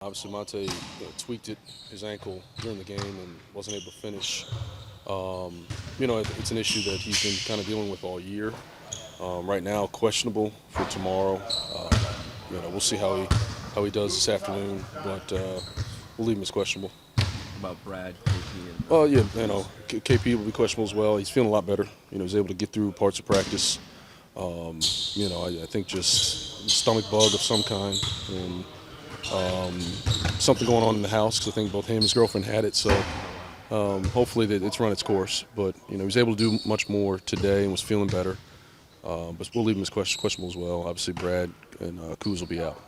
Obviously, tweaked his ankle during the game and wasn't able to finish. It's an issue that he's been kind of dealing with all year. Right now, questionable for tomorrow. We'll see how he does this afternoon, but we'll leave him as questionable. About Brad, KP, Well, yeah, KP will be questionable as well. He's feeling a lot better. He's able to get through parts of practice. I think just stomach bug of some kind and something going on in the house because I think both him and his girlfriend had it. So hopefully it's run its course. But he was able to do much more today and was feeling better. But we'll leave him as questionable as well. Obviously, Brad and Kuz will be out.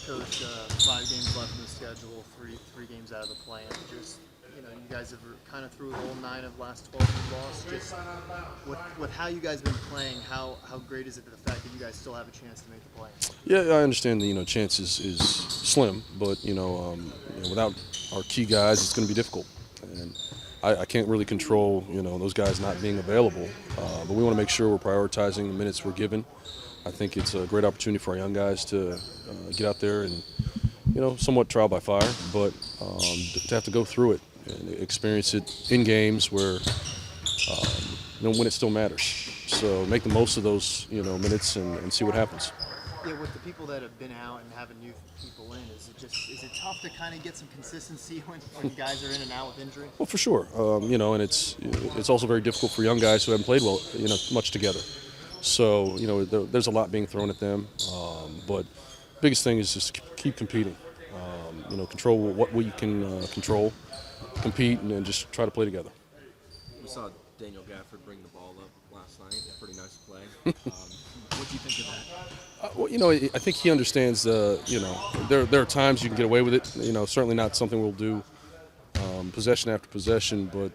Coach, 5 games left in the schedule, three games out of the plan. Just, you guys have kind of through the whole 9 of last 12 you've lost. Just with how you guys have been playing, how great is it the fact that you guys still have a chance to make the play? Yeah, I understand the chance is slim, but without our key guys, it's going to be difficult. And I can't really control those guys not being available, but we want to make sure we're prioritizing the minutes we're given. I think it's a great opportunity for our young guys to get out there and somewhat trial by fire, but to have to go through it and experience it in games where when it still matters. So make the most of those minutes and see what happens. Yeah, with the people that have been out and having new people in, is it tough to kind of get some consistency when guys are in and out with injury? Well, for sure. And it's also very difficult for young guys who haven't played much together. So there's a lot being thrown at them. But biggest thing is just keep competing. Control what we can control, compete, and then just try to play together. We saw Daniel Gafford bring the ball up last night. Pretty nice play. What do you think of that? I think he understands. There are times you can get away with it. Certainly not something we'll do possession after possession. But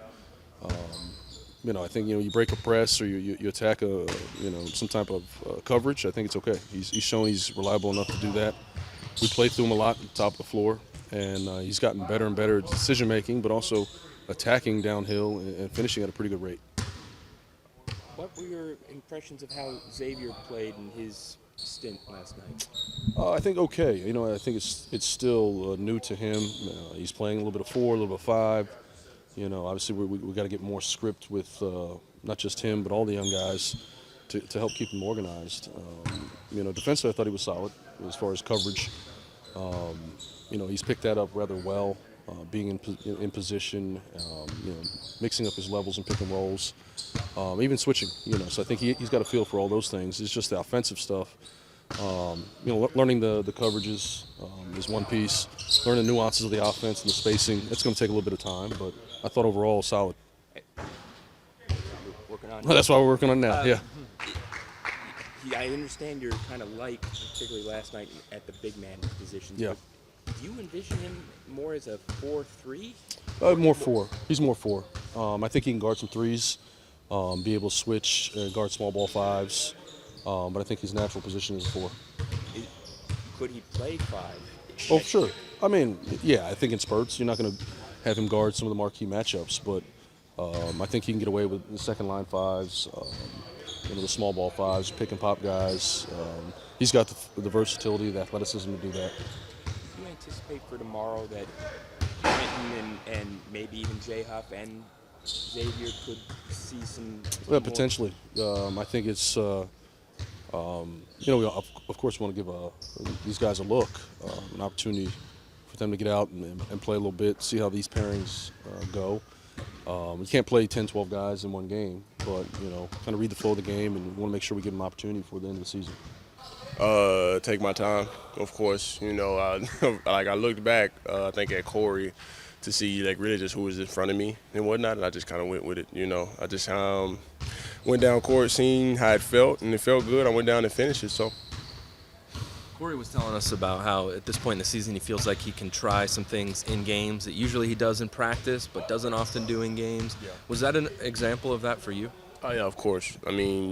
I think you break a press or you attack some type of coverage. I think it's okay. He's shown he's reliable enough to do that. We play through him a lot at the top of the floor, and he's gotten better and better at decision making, but also attacking downhill and finishing at a pretty good rate. What were your impressions of how Xavier played in his stint last night? I think okay. I think it's still new to him. He's playing a little bit of 4, a little bit of 5. Obviously we got to get more script with not just him but all the young guys to help keep him organized. Defensively I thought he was solid as far as coverage. He's picked that up rather well. Being in position, mixing up his levels and pick and rolls, even switching. So I think he's got a feel for all those things. It's just the offensive stuff. Learning the coverages is one piece. Learning the nuances of the offense and the spacing. It's going to take a little bit of time, but I thought overall solid. Working on That's why we're working on it now. Yeah. I understand you're kind of light, particularly last night at the big man positions. Yeah. Do you envision him more as a 4-3? More 4. He's more 4. I think he can guard some 3s, be able to switch, guard small ball 5s. But I think his natural position is 4. Could he play 5? Oh, sure. I mean, yeah, I think in spurts. You're not going to have him guard some of the marquee matchups, but I think he can get away with the second line 5s, the small ball 5s, pick and pop guys. He's got the versatility, the athleticism to do that. Do you anticipate for tomorrow that Quentin and maybe even J-Huff and Xavier could see some? Yeah, potentially. I think it's. We of course want to give these guys a look, an opportunity for them to get out and play a little bit, see how these pairings go. You can't play 10, 12 guys in one game, but kind of read the flow of the game, and we want to make sure we give them an opportunity before the end of the season. Take my time, of course. I looked back, I think at Corey, to see really just who was in front of me and whatnot, and I just kind of went with it. I just went down court, seen how it felt, and it felt good. I went down and finished it. So. Corey was telling us about how at this point in the season he feels like he can try some things in games that usually he does in practice but doesn't often do in games. Yeah. Was that an example of that for you? Oh yeah, of course. I mean,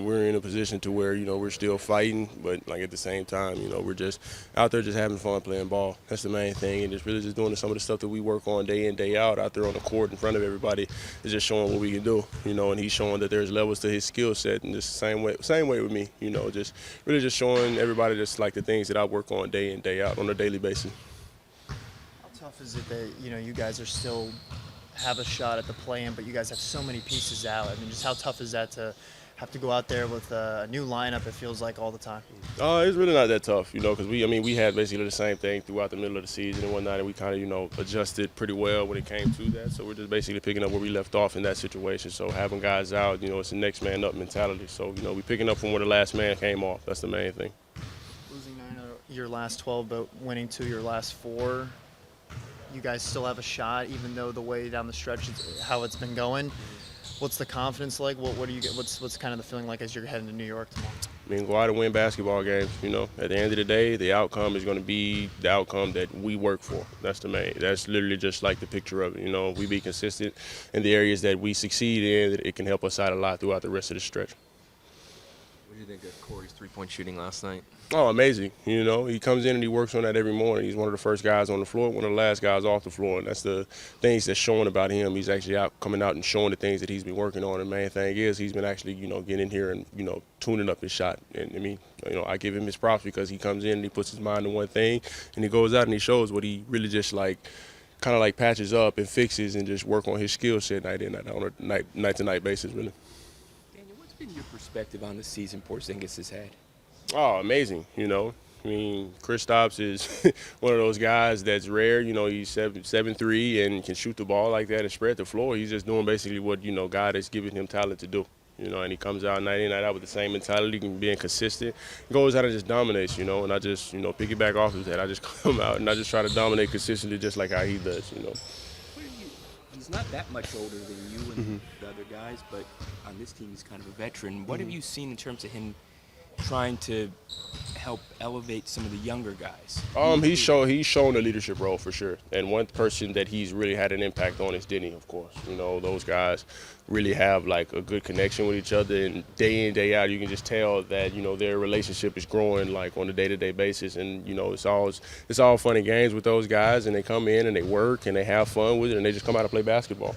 we're in a position to where we're still fighting, but like at the same time, we're just out there just having fun playing ball. That's the main thing, and just really just doing some of the stuff that we work on day in day out there on the court in front of everybody is just showing what we can do. And he's showing that there's levels to his skill set, and just the same way with me. Just really just showing everybody just like the things that I work on day in day out on a daily basis. How tough is it that you guys are still have a shot at the play-in, but you guys have so many pieces out? I mean, just how tough is that to have to go out there with a new lineup, it feels like, all the time? It's really not that tough, because we had basically the same thing throughout the middle of the season and whatnot, and we kind of, adjusted pretty well when it came to that. So we're just basically picking up where we left off in that situation. So having guys out, it's a next man up mentality. So, we're picking up from where the last man came off. That's the main thing. Losing 9 of your last 12, but winning 2 your last 4, you guys still have a shot, even though the way down the stretch, how it's been going. What's the confidence like? What do you get? What's kind of the feeling like as you're heading to New York tomorrow? I mean, go out and win basketball games. At the end of the day, the outcome is going to be the outcome that we work for. That's literally just like the picture of it. We be consistent in the areas that we succeed in, that it can help us out a lot throughout the rest of the stretch. What do you think of Corey's three-point shooting last night? Oh, amazing. He comes in and he works on that every morning. He's one of the first guys on the floor, one of the last guys off the floor. And that's the things that's showing about him. He's actually coming out and showing the things that he's been working on. And the main thing is he's been actually, getting in here and, tuning up his shot. And I mean, I give him his props because he comes in and he puts his mind to one thing and he goes out and he shows what he really just kind of patches up and fixes and just work on his skill set night in, night out on a night-to-night basis, really. Daniel, what's been your perspective on the season Porzingis has had? Oh, amazing, I mean, 𝗙𝗢𝗟 is one of those guys that's rare. He's 7'3" and can shoot the ball like that and spread the floor. He's just doing basically what, God has given him talent to do. And he comes out night in, night out with the same mentality, being consistent, goes out and just dominates, and I just, piggyback off of that. I just come out and I just try to dominate consistently just like how he does, He's not that much older than you and the other guys, but on this team he's kind of a veteran. What have you seen in terms of him trying to help elevate some of the younger guys? He's shown a leadership role for sure. And one person that he's really had an impact on is Denny, of course. Those guys really have a good connection with each other, and day in, day out, you can just tell that, their relationship is growing on a day-to-day basis. And, it's all fun and games with those guys, and they come in and they work and they have fun with it and they just come out and play basketball.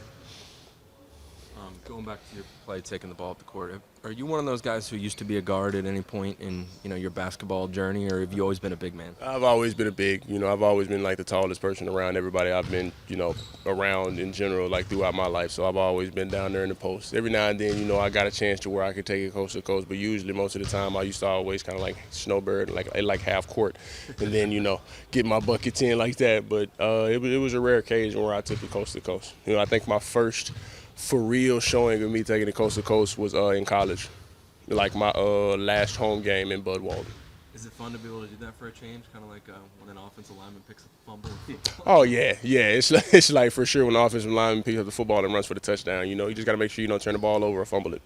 Going back to your play, taking the ball up the court, are you one of those guys who used to be a guard at any point in your basketball journey, or have you always been a big man? I've always been a big, I've always been the tallest person around everybody I've been, around in general, throughout my life. So I've always been down there in the post. Every now and then, I got a chance to where I could take it coast to coast, but usually most of the time I used to always kind of snowbird, like half court, and then, get my buckets in like that. But it was a rare occasion where I took it coast to coast. I think my first for real showing of me taking it coast to coast was in college, my last home game in 𝗪𝗏𝗪. Is it fun to be able to do that for a change, kind of like when an offensive lineman picks up a fumble? Oh yeah. It's like for sure when the offensive lineman picks up the football and runs for the touchdown. You just got to make sure you don't turn the ball over or fumble it.